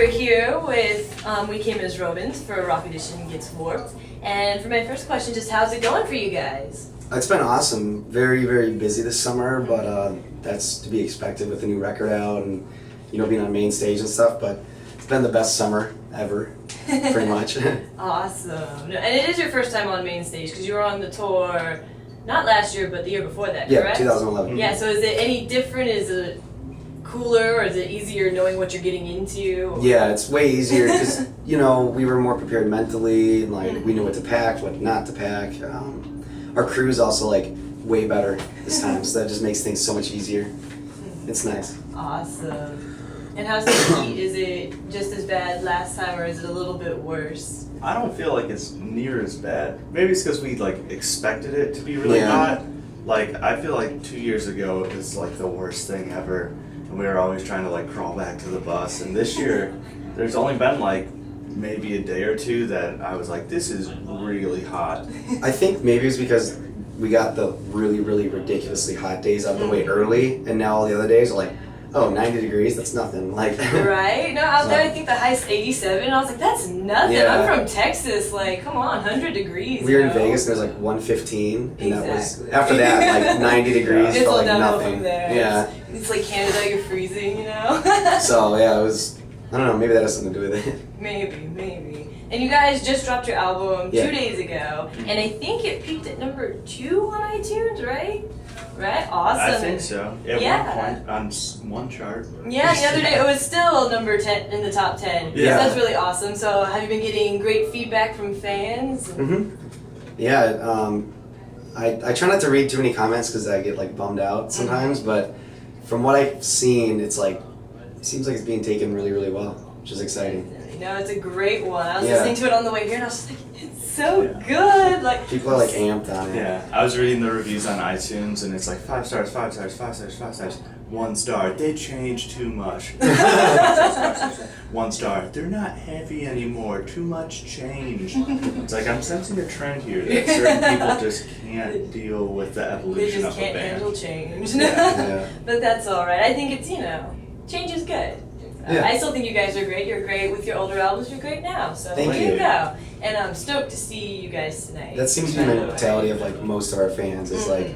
we're here with We Came as Robins for Rock Edition Gets Warped. And for my first question, just how's it going for you guys? It's been awesome. Very, very busy this summer, but that's to be expected with the new record out and, you know, being on main stage and stuff. But it's been the best summer ever, pretty much. Awesome. And it is your first time on main stage because you were on the tour, not last year, but the year before that, correct? Yeah, 2011. Yeah, so is it any different? Is it cooler or is it easier knowing what you're getting into? Yeah, it's way easier because, you know, we were more prepared mentally, and, like, we knew what to pack, what not to pack. Our crew's also, like, way better this time, so that just makes things so much easier. It's nice. Awesome. And how's the heat? Is it just as bad last time or is it a little bit worse? I don't feel like it's near as bad. Maybe it's because we like expected it to be really hot. Like I feel like 2 years ago it was like the worst thing ever, and we were always trying to like crawl back to the bus. And this year, there's only been like maybe a day or two that I was like, this is really hot. I think maybe it's because we got the really, really ridiculously hot days out the way early, and now all the other days are like, oh, 90 degrees, that's nothing. Like, right? No, out there I think the highest 87, and I was like, that's nothing. Yeah. I'm from Texas, like, come on, 100 degrees. We were in Vegas and it was like 115, and that was, Exactly. after that, like 90 degrees It's felt all like downhill nothing. from there. Yeah. It's like Canada, you're freezing, you know? So, yeah, it was, I don't know, maybe that has something to do with it. Maybe. And you guys just dropped your album 2 Yeah. days ago, and I think it peaked at number 2 on iTunes, right? Right? Awesome. I think so. At Yeah. one point on one chart. Yeah, the other day it was still number 10 in the top 10. Yeah. So that's really awesome. So have you been getting great feedback from fans? Yeah, I try not to read too many comments because I get like bummed out sometimes, but from what I've seen, it's like, it seems like it's being taken really, really well, which is exciting. No, it's a great one. I was Yeah. listening to it on the way here and I was just like, it's so good. Like People are like amped on it. Yeah, I was reading the reviews on iTunes and it's like 5 stars, 5 stars, 5 stars, 5 stars, 1 star. They changed too much. 1 star. They're not heavy anymore. Too much change. It's like I'm sensing a trend here that certain people just can't deal with the they evolution just of can't a band. handle change. Yeah. But that's all right. I think it's, you know, change is good. Yeah. I still think you guys are great. You're great with your older albums. You're great now. So Thank there you. you go. And I'm stoked to see you guys tonight. That seems to be the mentality of like most of our fans. It's like,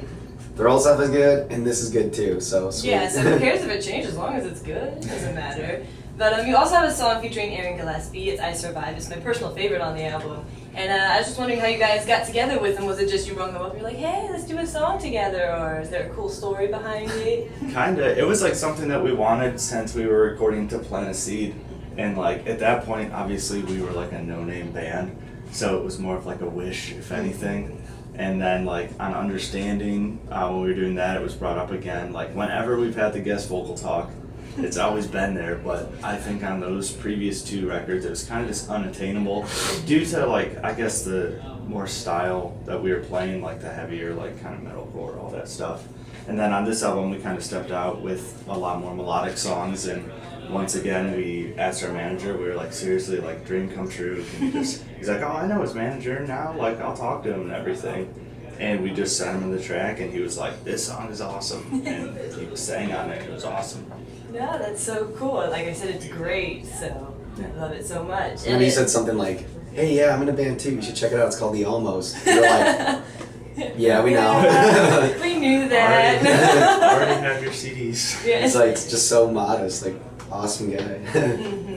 their old stuff is good and this is good too, so sweet. Yeah, so who cares if it changes as long as it's good? It doesn't matter. But you also have a song featuring Aaron Gillespie. It's I Survive. It's my personal favorite on the album. And I was just wondering how you guys got together with him. Was it just you rung him up and you're like, hey, let's do a song together? Or is there a cool story behind it? Kinda. It was like something that we wanted since we were recording To Plant a Seed. And like at that point, obviously we were like a no-name band. So it was more of like a wish, if anything. And then like on Understanding, when we were doing that, it was brought up again. Like whenever we've had the guest vocal talk, it's always been there. But I think on those previous 2 records, it was kind of just unattainable due to like, I guess the more style that we were playing, like the heavier, like kind of metalcore, all that stuff. And then on this album, we kind of stepped out with a lot more melodic songs. And once again, we asked our manager, we were like, seriously, like dream come true. Can you just, he's like, oh, I know his manager now, like I'll talk to him and everything. And we just sent him the track and he was like, this song is awesome. And he sang on it, it was awesome. No, that's so cool. Like I said, it's great. So I love it so much. And he said something like, hey, yeah, I'm in a band too, you should check it out, it's called The Almost. You're like, yeah, we know. We knew that. Already have your CDs. Yeah. It's like just so modest, like awesome guy.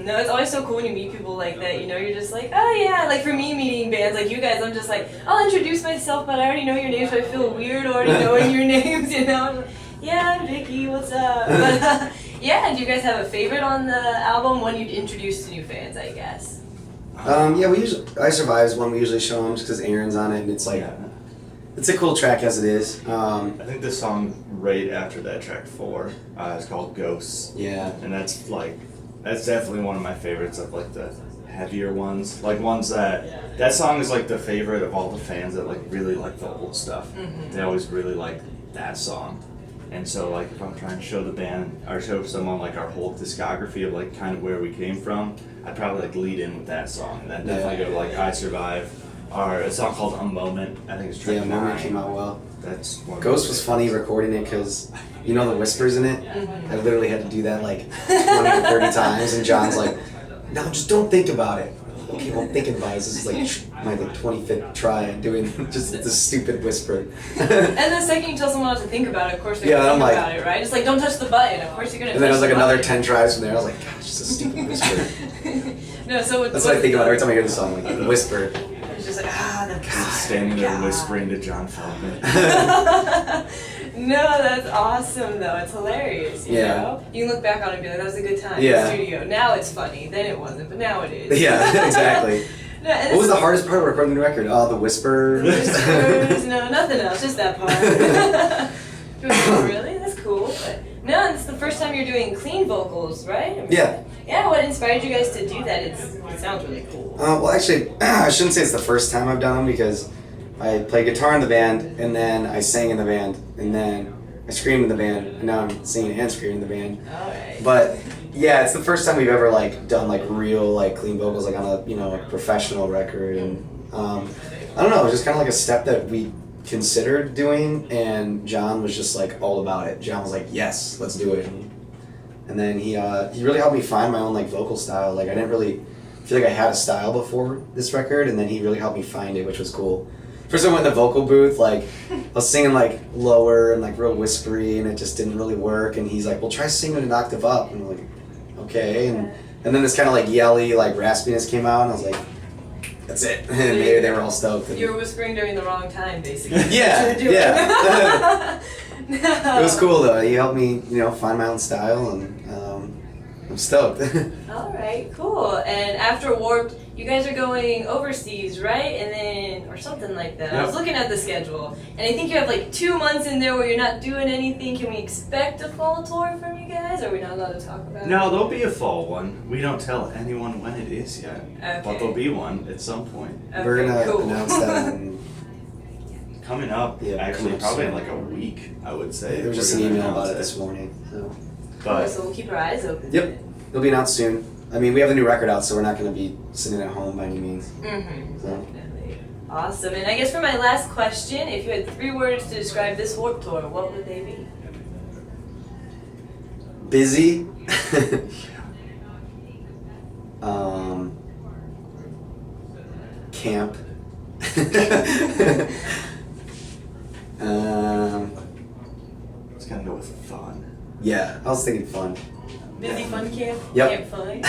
No, it's always so cool when you meet people like that, you know, you're just like, oh yeah, like for me meeting bands like you guys, I'm just like, I'll introduce myself, but I already know your names, so I feel weird already knowing your names, you know? I'm like, yeah, I'm Vicky, what's up? But yeah, do you guys have a favorite on the album, one you'd introduce to new fans, I guess? Yeah, we usually, I Survive is one we usually show them just because Aaron's on it, and it's like, Yeah. it's a cool track as it is. I think the song right after that, track 4, is called Ghosts. Yeah. And that's like, that's definitely one of my favorites of like the heavier ones. Like ones that song is like the favorite of all the fans that like really like the old stuff. They always really like that song. And so like if I'm trying to show the band or show someone like our whole discography of like kind of where we came from, I'd probably like lead in with that song. And then definitely go to like I Survive or a song called A Moment. I think it's track Yeah, 9. Moment came out well. That's one of Ghost my was favorites. funny recording it because, you know, the whispers in it? I literally had to do that like 20 or 30 times, and John's like, no, just don't think about it. Okay, well, thinking about it. This is like my 25th try at doing just this stupid whisper. And the second you tell someone not to think about it, of course they're Yeah, gonna I'm think like- about it, right? It's like, don't touch the button. Of course you're gonna. And then it was touch like the another button. 10 tries from there. I was like, gosh, it's a stupid whisper. No, so That's what I think about every time I hear the song, like the whisper. It's just like the God, Standing there God. whispering to John Feldman. No, that's awesome though. It's hilarious. You Yeah. know? You can look back on it and be like, that was a good time Yeah. in the studio. Now it's funny. Then it wasn't, but now it is. Yeah, exactly. No, and What was the this- hardest part of recording the record? Oh, the whisper. Whispers, no, nothing else, just that part. Really? That's cool. But no, it's the first time you're doing clean vocals, right? I mean, Yeah. Yeah, what inspired you guys to do that? It sounds really cool. Well, actually, I shouldn't say it's the first time I've done them because I played guitar in the band, and then I sang in the band, and then I screamed in the band, and now I'm singing and screaming in the band. Alright. But yeah, it's the first time we've ever like done like real like clean vocals like on a a professional record, and I don't know, it was just kind of like a step that we considered doing, and John was just like all about it. John was like, yes, let's do it. And then he really helped me find my own like vocal style. Like I didn't really feel like I had a style before this record, and then he really helped me find it, which was cool. First I went in the vocal booth, like I was singing like lower and like real whispery, and it just didn't really work. And he's like, well, try singing an octave up. And I'm like, okay. And then this kind of like yelly like raspiness came out, and I was like, that's it. And they were all stoked. And You were whispering during the wrong time, basically. Yeah, That's what you're yeah. doing. No. It was cool though. He helped me, find my own style, and I'm stoked. Alright, cool. And after Warped, you guys are going overseas, right? And then, or something like that. I was Yep. looking at the schedule, and I think you have like 2 months in there where you're not doing anything. Can we expect a fall tour from you guys? Or are we not allowed to talk about it? No, there'll be a fall one. We don't tell anyone when it is yet. But Okay. there'll be one at some point. Okay, We're gonna cool. announce that. On, Coming up, Yeah, actually, coming up probably in soon. like a week, I would say. there was we're just an gonna email announce about it this morning. So Cool, But so we'll keep our eyes open. Yep. it'll be announced soon. I mean, we have the new record out, so we're not going to be sitting at home by any means. Mm-hmm. So. Definitely. Awesome. And I guess for my last question, if you had 3 words to describe this Warped Tour, what would they be? Busy. Camp. it's gonna go with fun. Yeah, I was thinking fun. Busy Fun Camp? Yep. Camp Fun.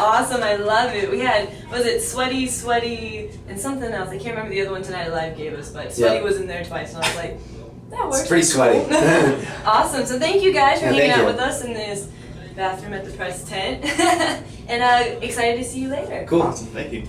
Awesome, I love it. We had, was it Sweaty, and something else. I can't remember the other one Tonight Alive gave us, but Sweaty Yep. was in there twice, and I was like, that works. It's pretty That's sweaty. cool. Awesome, so thank you guys for Yeah, hanging thank out you. with us in this bathroom at the press tent. And excited to see you later. Cool. Awesome, thank you.